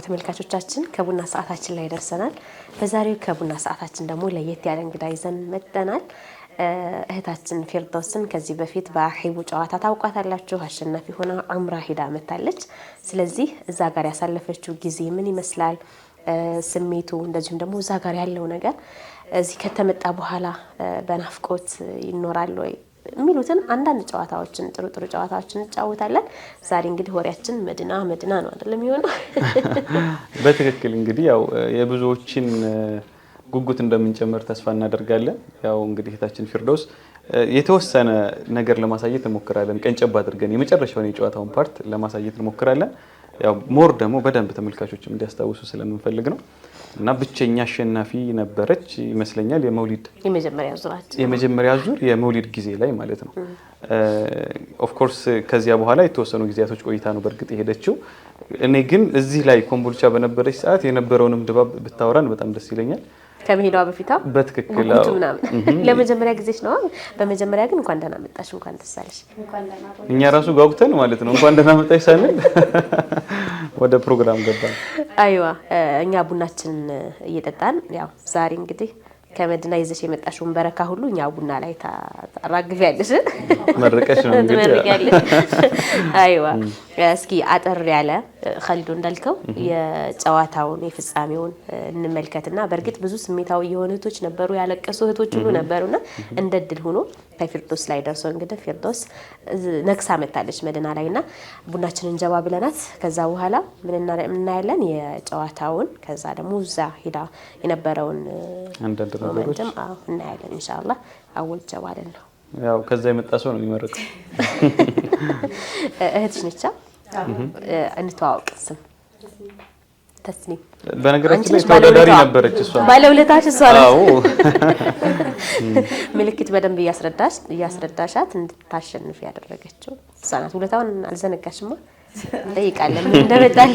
ተመልካቾቻችን ከቡና ሰዓታችን ላይ ደርሰናል። በዛሬው ከቡና ሰዓታችን ደግሞ ለየት ያለ እንግዳ ይዘን መጥተናል። እህታችን ፊርዶስን ከዚህ በፊት በአሂቡ ጨዋታ ታውቃታላችሁ። አሸናፊ ሆና ዑምራ ሄዳ መጣለች። ስለዚህ እዛ ጋር ያሳለፈችው ጊዜ ምን ይመስላል፣ ስሜቱ እንደዚሁም ደግሞ እዛ ጋር ያለው ነገር እዚህ ከተመጣ በኋላ በናፍቆት ይኖራል ወይ የሚሉትን አንዳንድ ጨዋታዎችን ጥሩ ጨዋታዎችን እንጫወታለን። ዛሬ እንግዲህ ወሬያችን መዲና ነው አይደል የሚሆነው? በትክክል እንግዲህ ያው የብዙዎችን ጉጉት እንደምንጨምር ተስፋ እናደርጋለን። ያው እንግዲህ እህታችን ፊርዶስ የተወሰነ ነገር ለማሳየት እንሞክራለን። ቀንጨብ አድርገን የመጨረሻውን የጨዋታውን ፓርት ለማሳየት እንሞክራለን። ያው ሞር ደግሞ በደንብ ተመልካቾችም እንዲያስታውሱ ስለምንፈልግ ነው እና ብቸኛ አሸናፊ ነበረች ይመስለኛል። የመጀመሪያ ዙር የመውሊድ ጊዜ ላይ ማለት ነው። ኦፍ ኮርስ ከዚያ በኋላ የተወሰኑ ጊዜያቶች ቆይታ ነው በእርግጥ የሄደችው። እኔ ግን እዚህ ላይ ኮምቦልቻ በነበረች ሰዓት የነበረውንም ድባብ ብታወራን በጣም ደስ ይለኛል። ከመሄዷ በፊት በትክክል ለመጀመሪያ ጊዜሽ ነው። በመጀመሪያ ግን እንኳን ደህና መጣሽ፣ እንኳን ደስ አለሽ። እኛ ራሱ ጋውተን ማለት ነው እንኳን ደህና መጣሽ ሳንል ወደ ፕሮግራም ገባን። አይዋ እኛ ቡናችን እየጠጣን ያው ዛሬ እንግዲህ ከመዲና ይዘሽ የመጣሽውን በረካ ሁሉ እኛ ቡና ላይ ታራግፊያለሽ፣ መርቀሽ ነው እንግዲህ። አይዋ እስኪ አጠር ያለ ኸሊዶ እንዳልከው የጨዋታውን የፍጻሜውን እንመልከትና በእርግጥ ብዙ ስሜታዊ የሆኑ እህቶች ነበሩ፣ ያለቀሱ እህቶች ሁሉ ነበሩና እንደ ድል ሆኖ ከፊርዶስ ላይ ደርሶ እንግዲህ ፊርዶስ ነክሳ መጣለች መዲና ላይና ቡናችንን ጀባ ብለናት ከዛ በኋላ ምን እናያለን የጨዋታውን ከዛ ደግሞ እዛ ሄዳ የነበረውን አንዳንድ ነገሮች እናያለን ኢንሻአላህ። አወል ጀባ አይደለም ያው ከዛ የመጣ ሰው ነው የሚመረቀው። እህትሽ ነች። እንተዋወቅ። ስም ተስኒም በነገራችን ላይ ተወዳዳሪ ነበረች እሷ። ባለውለታሽ እሷ ነች። አዎ ምልክት በደንብ እያስረዳሻት እንድታሸንፍ ያደረገችው እሷ ናት። ውለታውን አልዘነጋሽማ። እንጠይቃለን ምን እንደመጣል።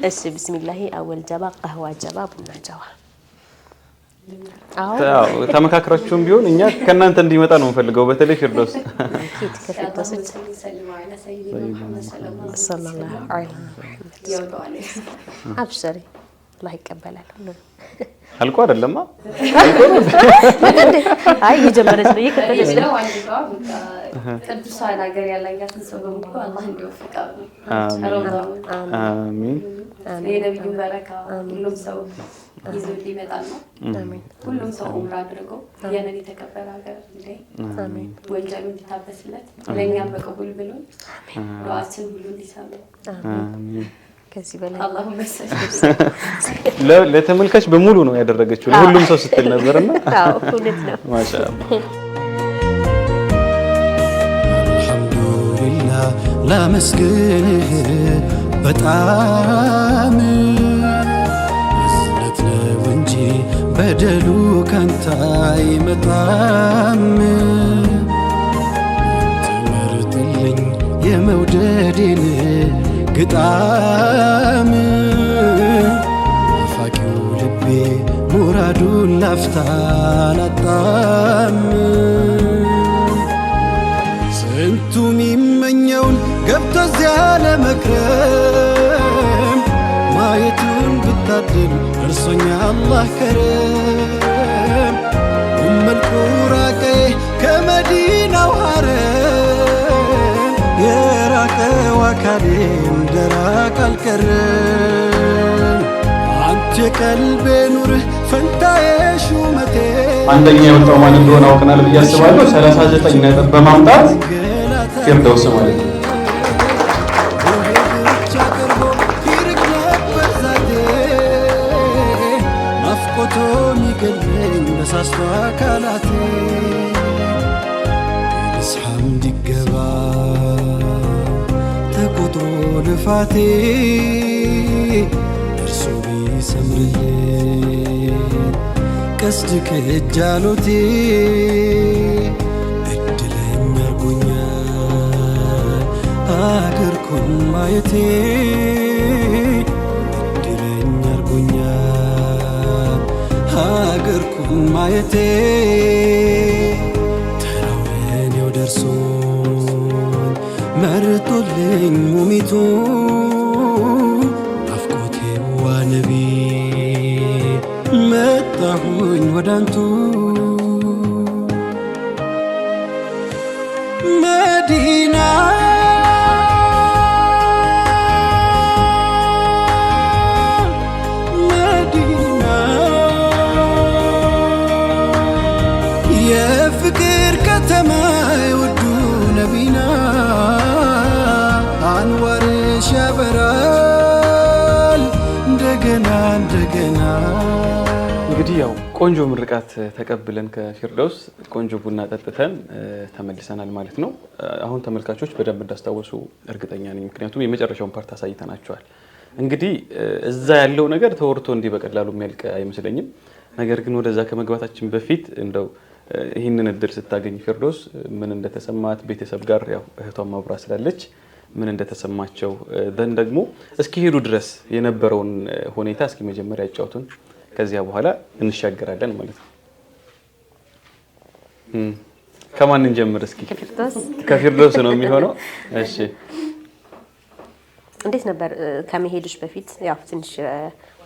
እሺ ቢስሚላሂ አወል ጀባ ቀህዋ ጀባ ቡና ጀባ። አዎ ተመካክራችሁም ቢሆን እኛ ከናንተ እንዲመጣ ነው የምፈልገው። በተለይ ፊርዶስ ከፊርዶስ ሰለላሁ ዐለይሂ ወሰለም አብሽሪ አላህ ይቀበላል። አልቆ አይደለም አይ የጀመረች ነው ይከተለች ነው። ቅዱሳን ሀገር ያላያትን ሰው በሙሉ አላህ እንዲወፍቃው አሚን። የነብዩ በረካ ሁሉም ሰው ይዞ ሊመጣ ነው። አሚን። ሁሉም ሰው ዑምራ አድርገው ያንን የተከበረ ሀገር ላይ አሚን ወንጀሉ እንዲታበስለት ለኛም በቀቡል ብሎ ዱዓችን ሁሉ እንዲሰማ አሚን። ከዚህ በላይ አላሁ መሰለኝ ለተመልካች በሙሉ ነው ያደረገችው ለሁሉም ሰው ስትል ነበርና አዎ እውነት ነው። ማሻአላህ አልሐምዱሊላህ ላመስግንህ በጣም እዝነት ነው እንጂ በደሉ ካንተ አይመጣም። ትመርጥልኝ የመውደዴን ግጣም አፋቂው ልቤ ሙራዱን ላፍታ አላጣም። ስንቱ ሚመኘውን ገብቶ እዚያ ለመክረም ማየቱን ብታድል እርሶኛ አላህ ከረም ኡመል ቁራ ቀዬ ከመዲናው ሐረም የራቀው አካሌ እንደራቅ አልቀረም። አንተ የቀልቤ ኑርህ ፈንታዬ ሹመቴ አንደኛ የወጣው ማን እንደሆነ አውቀናል ብዬ አስባለሁ። 39 ነጥብ በማምጣት ፊርዶስ ማለት ነው። ናፍቆቶ ሚገለኝ በሳስቶ አካላቴ እስሐም እንዲገባ ተቆጥሮ ልፋቴ እርሶ ቢሰምርልኝ ቀስድ ከእጃሎቴ እድለኛ አርጎኛል አገርኩን ማየቴ እድለኛ አርጎኛል አገርኩን ማየቴ ተራውኔው ደርሶን መርጦልኝ ሙሚቱ ናፍቆቴ መጣሁኝ ወዳንቱ መዲና መዲና የፍቅር ከተማ የውዱ ነቢና አንዋርሽ ያበራል እንደገና እንደገና። እንግዲህ ያው ቆንጆ ምርቃት ተቀብለን ከፊርደውስ ቆንጆ ቡና ጠጥተን ተመልሰናል ማለት ነው። አሁን ተመልካቾች በደንብ እንዳስታወሱ እርግጠኛ ነኝ፣ ምክንያቱም የመጨረሻውን ፓርት አሳይተናቸዋል። እንግዲህ እዛ ያለው ነገር ተወርቶ እንዲህ በቀላሉ የሚያልቅ አይመስለኝም። ነገር ግን ወደዛ ከመግባታችን በፊት እንደው ይህንን እድል ስታገኝ ፊርደውስ ምን እንደተሰማት ቤተሰብ ጋር ያው እህቷን ማብራ ስላለች ምን እንደተሰማቸው ደን ደግሞ እስኪ ሄዱ ድረስ የነበረውን ሁኔታ እስኪ መጀመሪያ ያጫውቱን፣ ከዚያ በኋላ እንሻገራለን ማለት ነው። ከማን እንጀምር እስኪ? ከፊርደውስ ነው የሚሆነው። እሺ እንዴት ነበር ከመሄድሽ በፊት? ያው ትንሽ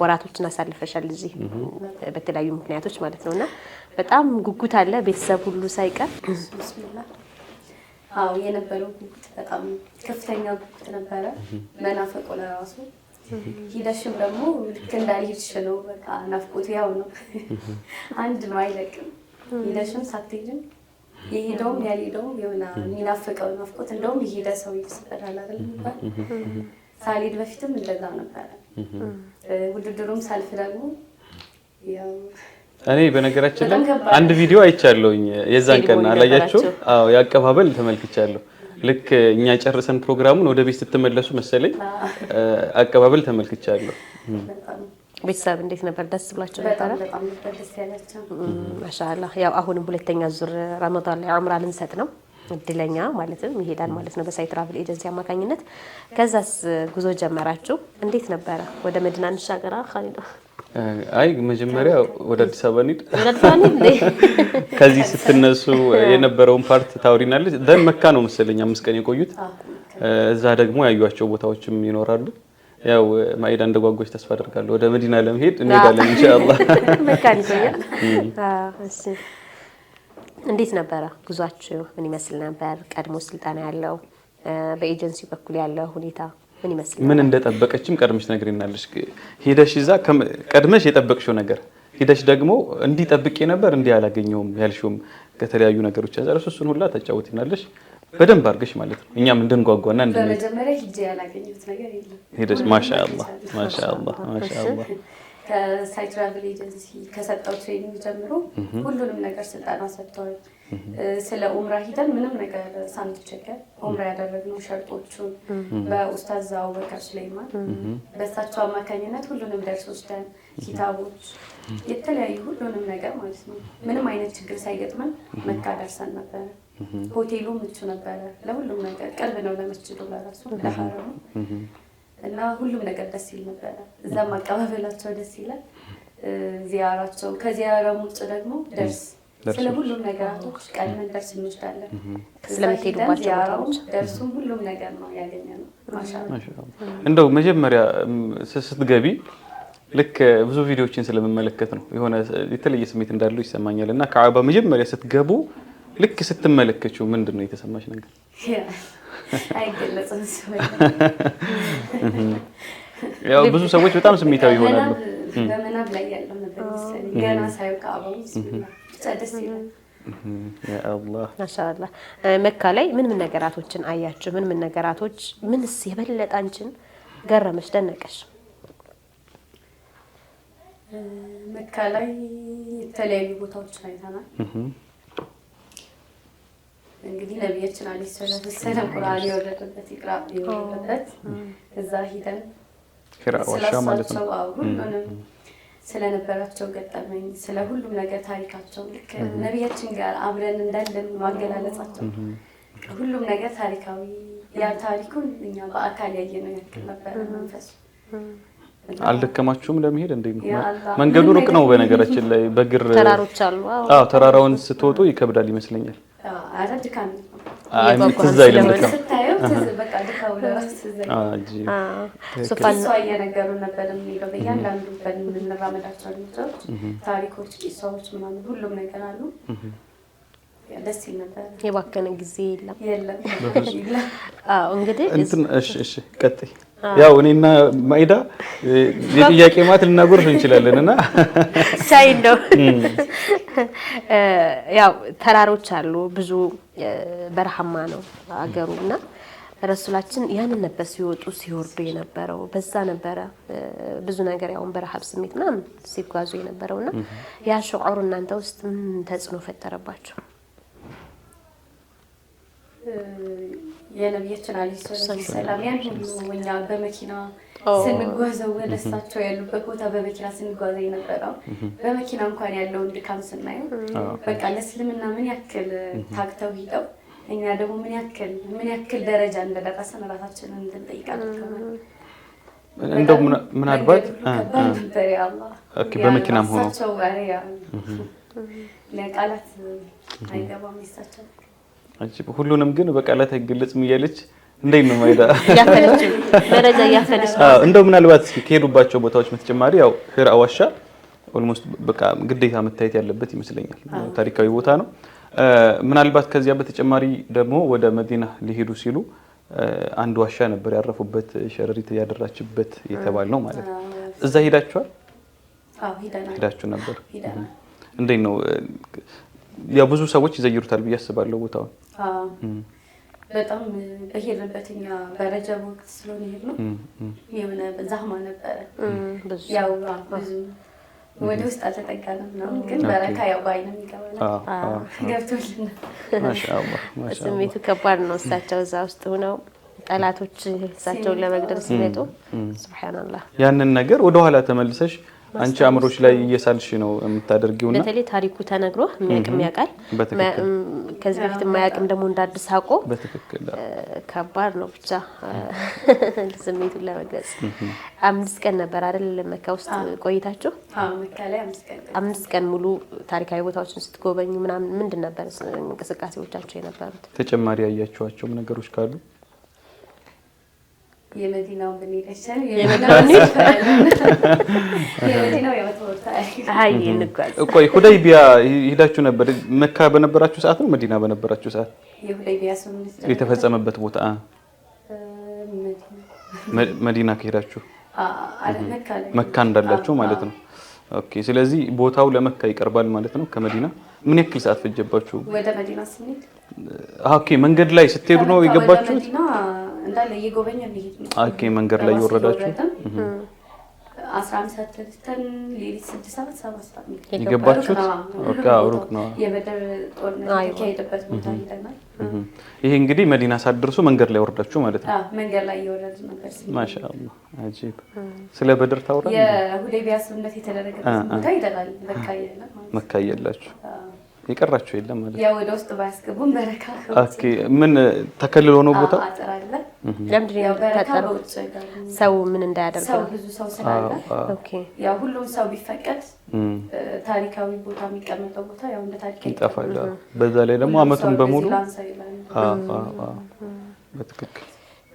ወራቶችን አሳልፈሻል እዚህ በተለያዩ ምክንያቶች ማለት ነውና በጣም ጉጉት አለ ቤተሰብ ሁሉ ሳይቀር። አዎ የነበረው ጉጉት በጣም ከፍተኛ ጉጉት ነበረ። መናፈቆ ለራሱ ሂደሽም ደግሞ ልክ እንዳልሄድሽ ነው። በቃ ናፍቆቱ ያው ነው፣ አንድ ነው አይለቅም። ሂደሽም ሳትሄጂም የሄደውም ያልሄደውም የሆነ የሚናፍቀው ናፍቆት እንደውም የሄደ ሰው ይስበራል አይደል የሚባል። ሳልሄድ በፊትም እንደዛ ነበረ። ውድድሩም ሳልፍ ደግሞ ያው እኔ በነገራችን ላይ አንድ ቪዲዮ አይቻለሁኝ የዛን ቀን አላያችሁ? አዎ ያቀባበል ተመልክቻለሁ። ልክ እኛ ጨርሰን ፕሮግራሙን ወደ ቤት ስትመለሱ መሰለኝ አቀባበል ተመልክቻለሁ። ቤተሰብ እንዴት ነበር? ደስ ብላችሁ ነበር? በጣም ደስ ያላችሁ ማሻአላህ። ያው አሁንም ሁለተኛ ዙር ረመዳን ላይ ዑምራ ልንሰጥ ነው። እድለኛ ማለትም ይሄዳል ማለት ነው በሳይ ትራቭል ኤጀንሲ አማካኝነት። ከዛስ ጉዞ ጀመራችሁ፣ እንዴት ነበረ? ወደ መዲና እንሻገራ ኻሊድ? አይ መጀመሪያ ወደ አዲስ አበባ እንሂድ። ከዚህ ስትነሱ የነበረውን ፓርት ታውሪናለች። ደን መካ ነው መሰለኝ 5 ቀን የቆዩት። እዛ ደግሞ ያዩዋቸው ቦታዎችም ይኖራሉ። ያው ማይዳ እንደጓጓች ተስፋ አደርጋለሁ። ወደ መዲና ለመሄድ እንሄዳለን ኢንሻአላህ። መካ ይቆያል። እሺ እንዴት ነበረ ጉዟችሁ? ምን ይመስል ነበር? ቀድሞ ስልጠና ያለው በኤጀንሲ በኩል ያለው ሁኔታ ምን ይመስል? ምን እንደጠበቀችም ቀድመሽ ነግሪናለሽ። ሄደሽ እዛ ቀድመሽ የጠበቅሽው ነገር ሄደሽ ደግሞ እንዲህ ጠብቄ ነበር እንዲህ አላገኘውም ያልሽውም ከተለያዩ ነገሮች ያዛለሽ፣ እሱን ሁላ ተጫውቲናለሽ በደንብ አድርገሽ ማለት ነው። እኛም እንድንጓጓና በመጀመሪያ ሂጄ ያላገኘሁት ነገር የለም። ሄደሽ ማሻአላህ ማሻአላህ ማሻአላህ ከሳይ ትራቭል ኤጀንሲ ከሰጠው ትሬኒንግ ጀምሮ ሁሉንም ነገር ስልጠና ሰጥተዋል። ስለ ኡምራ ሂደን ምንም ነገር ሳንቸገር ኡምራ ያደረግነው ሸርጦቹን በኡስታዝ አቡበከር ሱሌማን በእሳቸው አማካኝነት ሁሉንም ደርስ ወስደን ኪታቦች፣ የተለያዩ ሁሉንም ነገር ማለት ነው ምንም አይነት ችግር ሳይገጥመን መካ ደርሰን ነበረ። ሆቴሉ ምቹ ነበረ፣ ለሁሉም ነገር ቅርብ ነው፣ ለመስጂዱ ለራሱ ለሐረሙ እና ሁሉም ነገር ደስ ይል ነበረ። እዛም አቀባበላቸው ደስ ይላል። ዚያራቸው ከዚያራም ውጭ ደግሞ ደርስ ስለ ሁሉም ነገራቶች ቀድመን ደርስ እንወስዳለን። ስለምትሄዱባቸው ዚያራው ደርሱም ሁሉም ነገር ነው ያገኘነው። ማሻአላህ እንደው መጀመሪያ ስትገቢ ልክ ብዙ ቪዲዮዎችን ስለምመለከት ነው የሆነ የተለየ ስሜት እንዳለው ይሰማኛል። እና ከዓባ መጀመሪያ ስትገቡ ልክ ስትመለከቹ ምንድነው የተሰማሽ ነገር? አይገለጽም። ያው ብዙ ሰዎች በጣም ስሜታዊ ይሆናሉ። በመናብ ላይ ያለው ነበር መሰለኝ ገና ሳይው ከዓባው ደስ ይላል። ያ አላህ ማሻአላህ። መካ ላይ ምን ነገራቶችን አያችሁ? ምን ነገራቶች ምንስ የበለጠ አንቺን ገረመሽ ደነቀሽ? መካ ላይ የተለያዩ ቦታዎችን አይተናል። እንግዲህ ነብያችን አለይሂ ሰላቱ ወሰለም ቁርአን የወረደበት ይቅራ የወረደበት እዛ ሂደን ፊራዋሻ ማለት ነው። ሁሉንም ስለነበራቸው ገጠመኝ ስለ ሁሉም ነገር ታሪካቸው ልክ ነብያችን ጋር አብረን እንዳለን ማገላለጻቸው ሁሉም ነገር ታሪካዊ ያ ታሪኩን እኛ በአካል ያየነው ያክል ነበር መንፈሱ። አልደከማችሁም ለመሄድ? እንዴ መንገዱ ሩቅ ነው በነገራችን ላይ በግር ተራሮች አሉ። አዎ ተራራውን ስትወጡ ይከብዳል ይመስለኛል። አረድካን ትዝ አይልም። ስታየው በቃ ድካው ለራስ ዘይ ሱፋን ሰው እየነገሩ ነበር የሚለው በእያንዳንዱ በምንራመዳቸው ልጆች ታሪኮች፣ ቂሳዎች ምናምን ሁሉም ነገር አሉ። ደስ ይል ነበር። የባከነ ጊዜ የለም። እንግዲህ እሺ ቀጥይ። ያው እኔና ማይዳ የጥያቄ ማት ልናጎርፍ እንችላለንና ሻይ እንደው ያው ተራሮች አሉ፣ ብዙ በረሃማ ነው አገሩና ረሱላችን ያንን ነበር ሲወጡ ሲወርዱ የነበረው። በዛ ነበረ ብዙ ነገር ያው በረሃብ ስሜት ምናምን ሲጓዙ የነበረውና ያ ሹዑር እናንተ ውስጥ ምን ተጽዕኖ ፈጠረባችሁ? የነብያችን አለይሂ ሰላም ያን ሁሉ እኛ በመኪና ስንጓዘው ወደሳቸው ያሉበት ቦታ በመኪና ስንጓዘው የነበረው በመኪና እንኳን ያለውን ድካም ስናየው በቃ ለእስልምና ምን ያክል ታክተው ሂደው እኛ ደግሞ ምን ያክል ደረጃ እንደደረሰን ራሳችንን እንድንጠይቅ አድርገናል። እንደው ምናልባት በመኪናም ሆኖ ለቃላት አይገባም ይሳቸው ሁሉንም ግን በቃላት አይገለጽም እያለች እንዴት ነው ማይዳ ያፈለችው ደረጃ ያፈለች። እንደው ምናልባት ከሄዱባቸው ቦታዎች በተጨማሪ ያው ሂራ ዋሻ ኦልሞስት በቃ ግዴታ መታየት ያለበት ይመስለኛል። ታሪካዊ ቦታ ነው። ምናልባት ከዚያ በተጨማሪ ደግሞ ወደ መዲና ሊሄዱ ሲሉ አንድ ዋሻ ነበር ያረፉበት፣ ሸረሪት ያደራችበት የተባለ ነው ማለት ነው። እዛ ሄዳችኋል? አዎ ሄዳችሁ ነበር። እንዴት ነው? ያው ብዙ ሰዎች ይዘይሩታል ብዬ አስባለሁ ቦታውን። በጣም በሄድንበትኛ በረጀብ ወቅት ስለሆነ ሄድነው የሆነ ዛህማ ነበረ። ያው ብዙ ወደ ውስጥ አልተጠጋንም ነው፣ ግን በረካ ያው ባይንም ይገባል ገብቶልና ማሻአላህ ስሜቱ ከባድ ነው። እሳቸው እዛ ውስጥ ሆነው ጠላቶች እሳቸውን ለመግደል ሲመጡ ሱብሃንአላህ ያንን ነገር ወደ ኋላ ተመልሰሽ አንቺ አምሮች ላይ እየሳልሽ ነው የምታደርጊውና በተለይ ታሪኩ ተነግሮ የሚያቅም ያውቃል። ከዚህ በፊት የማያቅም ደግሞ እንዳድስ አውቆ በትክክል ከባድ ነው። ብቻ ስሜቱን ለመግለጽ 5 ቀን ነበር አይደል መካ ውስጥ ቆይታችሁ? መካ ላይ 5 ቀን ሙሉ ታሪካዊ ቦታዎችን ስትጎበኙ ምናምን ምንድን ነበር እንቅስቃሴዎቻቸው የነበሩት? ተጨማሪ ያያችኋቸው ነገሮች ካሉ? የመዲናው ብንሄደሻል ቆይ ሁደይቢያ ሄዳችሁ ነበር? መካ በነበራችሁ ሰዓት ነው መዲና በነበራችሁ ሰዓት የሁደይቢያ የተፈጸመበት ቦታ መዲና ከሄዳችሁ መካ እንዳላችሁ ማለት ነው። ኦኬ። ስለዚህ ቦታው ለመካ ይቀርባል ማለት ነው ከመዲና። ምን ያክል ሰዓት ፈጀባችሁ? ወደ መዲና ስንሄድ ኦኬ፣ መንገድ ላይ ስትሄዱ ነው የገባችሁት? እንዳለ እየጎበኘን ነው። ኦኬ፣ መንገድ ላይ ይወረዳችሁ 11 ሰዓት ተነስተን ሌሊት 6 ሰዓት 7 ሰዓት የገባችሁት? ኦኬ፣ ሩቅ ነው። የበደር ጦርነት የተካሄደበት ቦታ ሄደናል። ይሄ እንግዲህ መዲና ሳትደርሱ መንገድ ላይ ወረዳችሁ ማለት ነው? መንገድ ላይ እየወረድን ነበር። ማሻአላህ አጂብ። ስለ በድር ታውራ የሁደይቢያ ስምምነት የተደረገበት ቦታ ሄደናል። መካ የላችሁ የቀራችሁ የለም ማለት ያው ወደ ውስጥ ባያስገቡን በረካ። ኦኬ። ምን ተከልሎ ነው ቦታ? አጥራለ ለምንድን ነው የተፈጠረው? ሰው ምን እንዳያደርግ ሰው ብዙ ሰው ስላለ ኦኬ። ያው ሁሉም ሰው ቢፈቀድ ታሪካዊ ቦታ የሚቀመጠው ቦታ ያው እንደ ታሪክ ይጠፋል። በዛ ላይ ደግሞ አመቱን በሙሉ በትክክል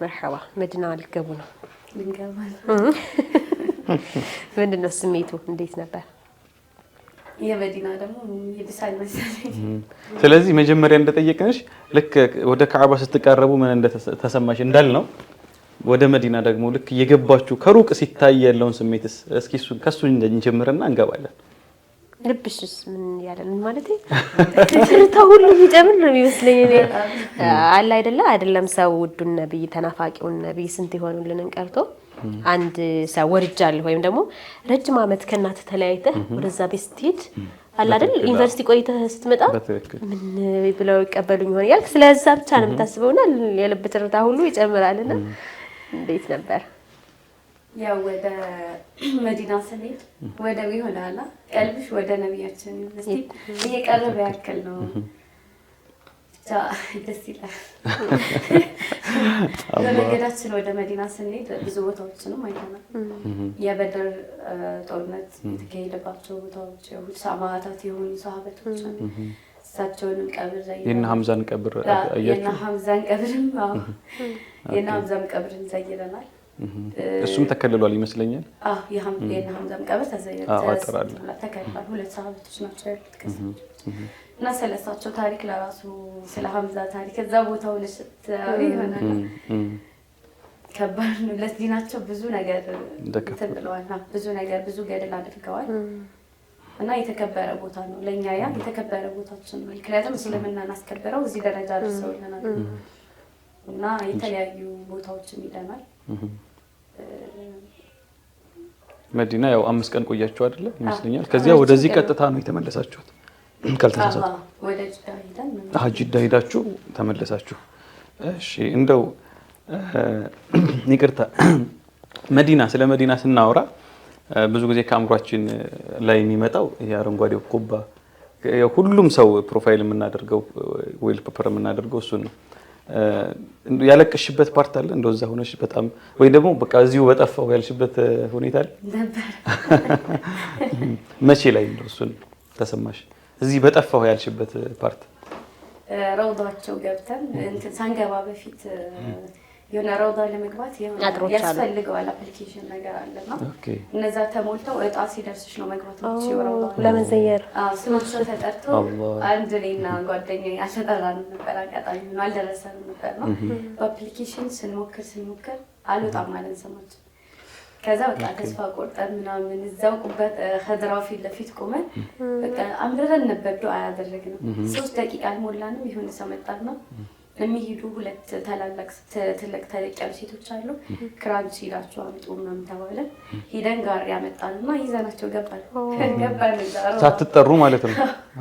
መርሐባ መዲና ልትገቡ ነው? ልንገባ። ምንድን ነው ስሜቱ? እንዴት ነበር? የመዲና ደግሞ ይብሳል መሰለኝ። ስለዚህ መጀመሪያ እንደጠየቅንሽ ልክ ወደ ካዕባ ስትቃረቡ ምን እንደተሰማሽ እንዳልነው ወደ መዲና ደግሞ ልክ እየገባችሁ ከሩቅ ሲታይ ያለውን ስሜትስ እስኪ ከሱ እንጀምርና እንገባለን። ልብሽስ ምን ያለን ማለት ትርታው ሁሉ ቢጨምር ነው የሚመስለኝ እኔ አለ አይደለም ሰው ውዱን ነብይ ተናፋቂውን ነብይ ስንት ይሆኑልን ቀርቶ አንድ ሰው ወርጃለሁ ወይም ደግሞ ረጅም አመት ከናት ተለያይተህ ወደዛ ቤት ስትሄድ አለ አይደል ዩኒቨርሲቲ ቆይተህ ስትመጣ ምን ብለው ይቀበሉኝ ይሆን ያልክ ስለዛ ብቻ ነው የምታስበውና የልብ ትርታ ሁሉ ይጨምራልና እንዴት ነበር? ያው ወደ መዲና ስንሄድ ወደ ይሆናል ቀልብሽ ወደ ነብያችን ዩኒቨርሲቲ እየቀረበ ያክል ነው። ደስ ይላል። በመንገዳችን ወደ መዲና ስንሄድ ብዙ ቦታዎችንም አይተናል። የበድር ጦርነት የተካሄደባቸው ቦታዎች ሰማዕታት የሆኑ ሰሃበቶች እሳቸውንም ቀብር ዘይረናል። የእነ ሐምዛን ቀብር አያችሁ? የእነ ሐምዛን ቀብርም የእነ ሐምዛን ቀብርን ዘይረናል። እሱም ተከልሏል ይመስለኛል። የእነ ሐምዛን ቀብር ተከልሏል። ሁለት ሰሃቦች ናቸው ያሉት ከሳቸው እና ስለሳቸው ታሪክ ለራሱ ስለ ሐምዛ ታሪክ እዛ ቦታው ለሽታሪ ይሆናል ከባድ ነው። ለዲናቸው ብዙ ነገር ተብለዋል። ብዙ ነገር ብዙ ገድል አድርገዋል እና የተከበረ ቦታ ነው ለኛ ያ የተከበረ ቦታችን ነው። ምክንያቱም እስልምናን አስከበረው እዚህ ደረጃ ደርሰውልናል እና የተለያዩ ቦታዎችን ይደናል። መዲና ያው 5 ቀን ቆያችሁ አይደለ ይመስለኛል። ከዚያ ወደዚህ ቀጥታ ነው የተመለሳችሁት ካልተሳሳትኩ? ወደ ጅዳ ሄደን ጅዳ ሄዳችሁ ተመለሳችሁ። እሺ እንደው ይቅርታ መዲና ስለ መዲና ስናወራ ብዙ ጊዜ ከአእምሯችን ላይ የሚመጣው የአረንጓዴው ቁባ ሁሉም ሰው ፕሮፋይል የምናደርገው ዌል ፔፐር የምናደርገው እሱን ነው። ያለቀሽበት ፓርት አለ እንደዛ ሆነሽ በጣም ወይ ደግሞ በቃ እዚሁ በጠፋው ያልሽበት ሁኔታ አለ ነበር? መቼ ላይ እንደው እሱን ተሰማሽ? እዚህ በጠፋው ያልሽበት ፓርት ረውዳቸው ገብተን ሳንገባ በፊት የሆነ ረውዳ ለመግባት ያስፈልገዋል አፕሊኬሽን ነገር አለና እነዛ ተሞልተው እጣ ሲደርስሽ ነው መግባት የምትችይው ረውዳ ለመዘየር። ስማቸው ተጠርቶ አንድ እኔና ጓደኛዬ አልተጠራንም ነበር፣ አጋጣሚ ነው አልደረሰንም ነበር ነው። በአፕሊኬሽን ስንሞክር አልወጣም ማለት ስማቸው። ከዛ በቃ ተስፋ ቆርጠን ምናምን እዛው ቁበት ኸድራው ፊት ለፊት ቆመን በቃ አምረን ነበር ዱዓ ያደረግነው። 3 ደቂቃ አልሞላንም የሆነ ሰው መጣና የሚሄዱ 2 ታላላቅ ትልቅ ያሉ ሴቶች አሉ። ክራንች ይላችሁ አምጡ ምናምን ተባለ። ሄደን ጋር ያመጣልና ይዘናቸው ገባን። ሳትጠሩ ማለት ነው።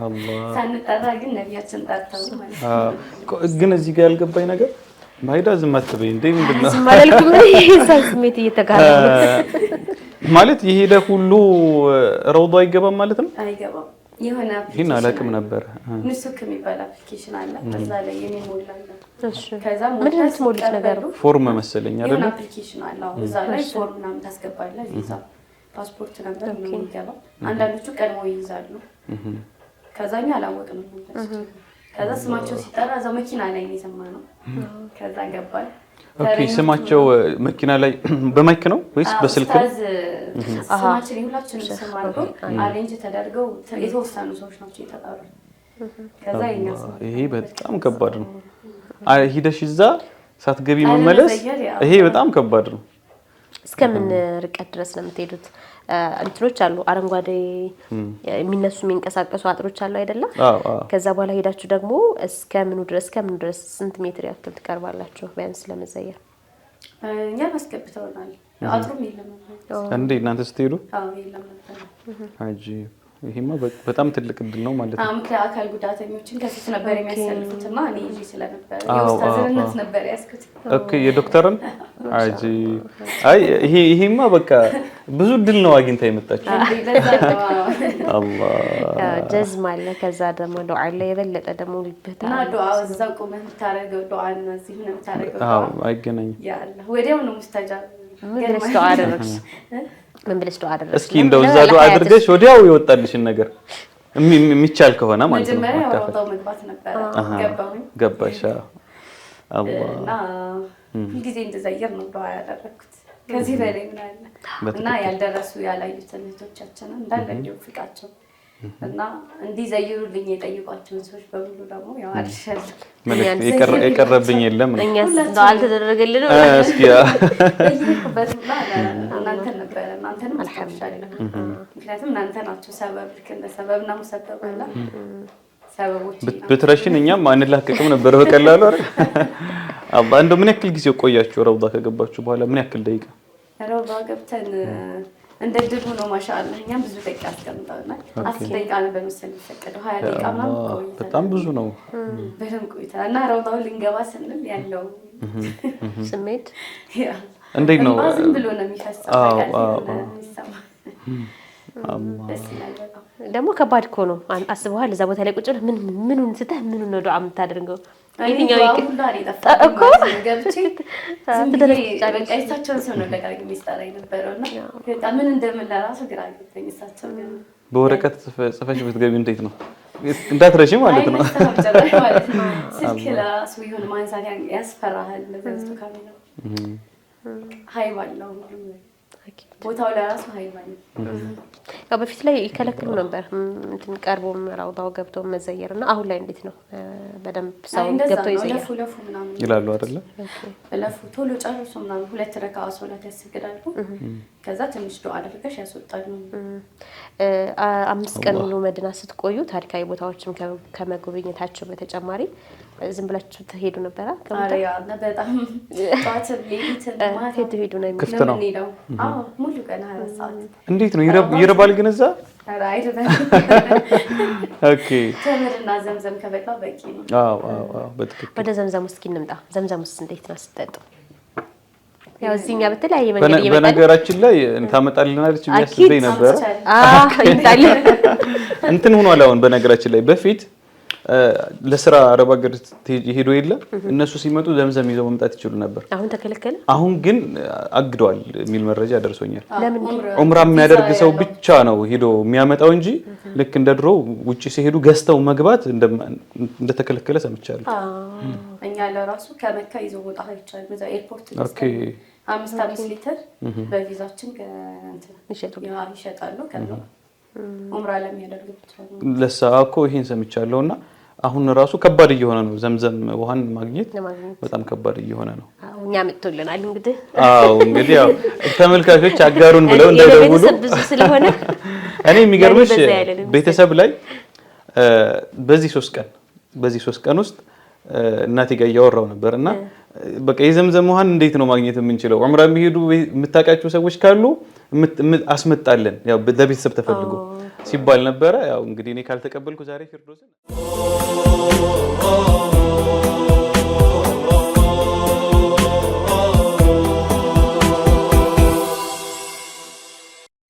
አላህ ሳንጠራ ግን ነቢያችን ጠርተው ማለት ነው። ግን እዚህ ጋር ያልገባኝ ነገር ማይዳ ዝም አትበይ እንዴ! ምንድነው ማለልኩም ስሜት እየተጋራ ማለት የሄደ ሁሉ ረውዳ አይገባም ማለት ነው? አይገባም። የሆነ ይሄን አላውቅም ነበር። ንሱክ የሚባል አፕሊኬሽን አለ። እዛ ላይ የሚሞላ ነው። እሺ ከዛ ምንድነው የምትሞሉት ነገር? ፎርም መሰለኝ አይደል? የሆነ አፕሊኬሽን አለ። እዛ ላይ ፎርም ምናምን ታስገባለህ። እዛ ፓስፖርት ነበር ነው የሚገባው። አንዳንዶቹ ቀድሞ ይይዛሉ። ከዛኛ አላወቅንም ነበር። ከዛ ስማቸው ሲጠራ እዛው መኪና ላይ ነው የሰማነው። ከዛ ገባል። ኦኬ ስማቸው መኪና ላይ በማይክ ነው ወይስ በስልክ? ስማችን ሁላችንም ስም አድርገው አሬንጅ ተደርገው የተወሰኑ ሰዎች ናቸው የተጠሩት። ከዛ ይሄ በጣም ከባድ ነው። ሂደሽ እዛ ሳትገቢ መመለስ ይሄ በጣም ከባድ ነው። እስከምን ርቀት ድረስ ነው የምትሄዱት? እንትኖች አሉ አረንጓዴ የሚነሱ የሚንቀሳቀሱ አጥሮች አሉ አይደለ? ከዛ በኋላ ሄዳችሁ ደግሞ እስከምኑ ድረስ ስንት ሜትር ያክል ትቀርባላችሁ ቢያንስ ለመዘየር? እኛ አስገብተውናል። አጥሩም የለም ነበር እንዴ እናንተ ስትሄዱ? አዎ የለም ነበር። አጂ ይሄማ በጣም ትልቅ እድል ነው ማለት ነው። አካል ጉዳተኞችን ከፊት ነበር የሚያሰልፉትና እኔ ይዤ ስለነበር የኡስታዝነት ነበር ያስኩት። ኦኬ የዶክተርን አጂ ይሄማ በቃ ብዙ እድል ነው አግኝታ የመጣችው። አላህ ጀዝም አለ። ከዛ ደግሞ ዱዓ አለ። የበለጠ ደግሞ ልብታ እና ዱዓ እዛው ቆመህ የምታረገው ዱዓ እና እዚህ ነው የምታረገው። አይገናኝም። ያ አላህ ወዲያው ነው ሙስተጃብ። ምን ብለሽ ዱዓ አደረግሽ? እስኪ እንደው እዛ ዱዓ አድርገሽ ወዲያው የወጣልሽን ነገር የሚቻል ከሆነ ማለት ነው። መጀመሪያ ወጣው መግባት ነበር። ገባሽ? አላህ እና ጊዜ እንደዘየር ነው ዱዓ ያደረኩት። ከዚህ በላይ ምን አለ? እና ያልደረሱ ያላዩትን እህቶቻችንን እንዳለ እንዲወፍቃቸው እና እንዲዘይሩልኝ የጠይቋቸውን ሰዎች በሙሉ ደግሞ ያው አድርሻለሁ። የቀረብኝ የለም ነው እኛስ ነው አልተደረገልንም። እስኪ እናንተን ነበረ እናንተንም አስታውሻለሁ። ምክንያቱም እናንተ ናችሁ ሰበብ ልክ እንደ ሰበብና ሙሰበብ አለ ሰበቦች ብትረሽን እኛም አንላቀቅም ነበር በቀላሉ አይደል? አላህ እንደው ምን ያክል ጊዜ ቆያችሁ ረውዳ ከገባችሁ በኋላ ምን ያክል ደቂቃ? ረውዳ ገብተን እንደ ድሩ ነው ማሻአላህ። እኛም ብዙ ደቂቃ አስቀምጠናል። 10 ደቂቃ ነበር መሰለኝ የሚፈቀደው 20 ደቂቃ ምናምን ቆይተናል። በጣም ብዙ ነው። በደንብ ቆይተናል እና ረውዳው ልንገባ ስንል ያለው ስሜት እንዴት ነው? ዝም ብሎ ነው የሚፈሰው ነገር ይሰማል። ደግሞ ከባድ እኮ ነው። አስበዋል እዛ ቦታ ላይ ቁጭ ብለህ ምኑን ስተህ ምኑን ነው ዱዓ የምታደርገው? የትኛው እኮ ገብቼ በቃ የእሳቸውን ስም ነው ደጋግሜ ስጠራ የነበረውና በቃ ምን እንደምል እራሱ ግራ ገባኝ። እሳቸው ግን በወረቀት ጽፈሽ ብትገቢ እንዴት ነው? እንዳትረሺ ማለት ነው። ስልክ ለራሱ የሆነ ማንሳት ያስፈራሃል። ለዘብቱ ካሜራ ሀይብ አለው ቦታው ለራሱ ሀይብ አለው። ያው በፊት ላይ ይከለክሉ ነበር እንትን ቀርቦ ራውዳው ገብቶ መዘየርና አሁን ላይ እንዴት ነው? በደንብ ሰው ገብቶ ይዘያል ለፉ ምናምን ይላሉ አይደለ? ለፉ ቶሎ ጨርሶ ምናምን 2 ረካዓ ሶላት ያስገዳሉ። ከዛ ትንሽ ዱዓ አድርገሽ ያስወጣሉ። 5 ቀን ሙሉ መዲና ስትቆዩ ታሪካዊ ቦታዎችን ከመጎብኘታቸው በተጨማሪ ዝም ብላችሁ ትሄዱ ነበር? አሪያ በጣም ጧት ሌሊት ማታ ሄዱ ነው ክፍት ነው? አዎ ሙሉ ቀን 24 ሰዓት። እንዴት ነው ይረባል ግን እዛ? ኦኬ ተምርና ዘምዘም ከበቃ በቂ ነው። አዎ በትክክል። ወደ ዘምዘም ውስጥ እንምጣ። ዘምዘም ውስጥ እንዴት ነው ስትጠጡ? ያው እዚህኛ በተለያየ መንገድ ይመጣል። በነገራችን ላይ ታመጣልናለች የሚያስበኝ ነበር። ይጣል እንትን ሆኗል። አሁን በነገራችን ላይ በፊት ለስራ አረብ ሀገር ሄዶ የለ እነሱ ሲመጡ ዘምዘም ይዘው መምጣት ይችሉ ነበር። አሁን ተከለከለ። አሁን ግን አግደዋል የሚል መረጃ ደርሶኛል። ለምን? ዑምራ የሚያደርግ ሰው ብቻ ነው ሄዶ የሚያመጣው እንጂ ልክ እንደ ድሮ ውጪ ሲሄዱ ገዝተው መግባት እንደተከለከለ ሰምቻለሁ። እኛ ለራሱ ከመካ ይዞ ወጣ አይቻል በዛ ኤርፖርት ኦኬ 5 ሊትር በቪዛችን ይሸጣሉ። ከዛ ዑምራ ለሚያደርግ ብቻ ነው ለሳኮ ይሄን ሰምቻለሁና አሁን ራሱ ከባድ እየሆነ ነው። ዘምዘም ውሃን ማግኘት በጣም ከባድ እየሆነ ነው። እኛ መጥቶልናል እንግዲህ። እንግዲህ ያው ተመልካቾች አጋሩን ብለው እንደደውሉ ብዙ ስለሆነ እኔ የሚገርምሽ ቤተሰብ ላይ በዚህ 3 ቀን ውስጥ እናቴ ጋር እያወራው ነበርና በቃ የዘምዘም ውሃን እንዴት ነው ማግኘት የምንችለው? ዑምራ የሚሄዱ የምታውቃቸው ሰዎች ካሉ አስመጣለን ያው ለቤተሰብ ተፈልጎ ሲባል ነበረ። ያው እንግዲህ እኔ ካልተቀበልኩ ዛሬ ፊርዶስን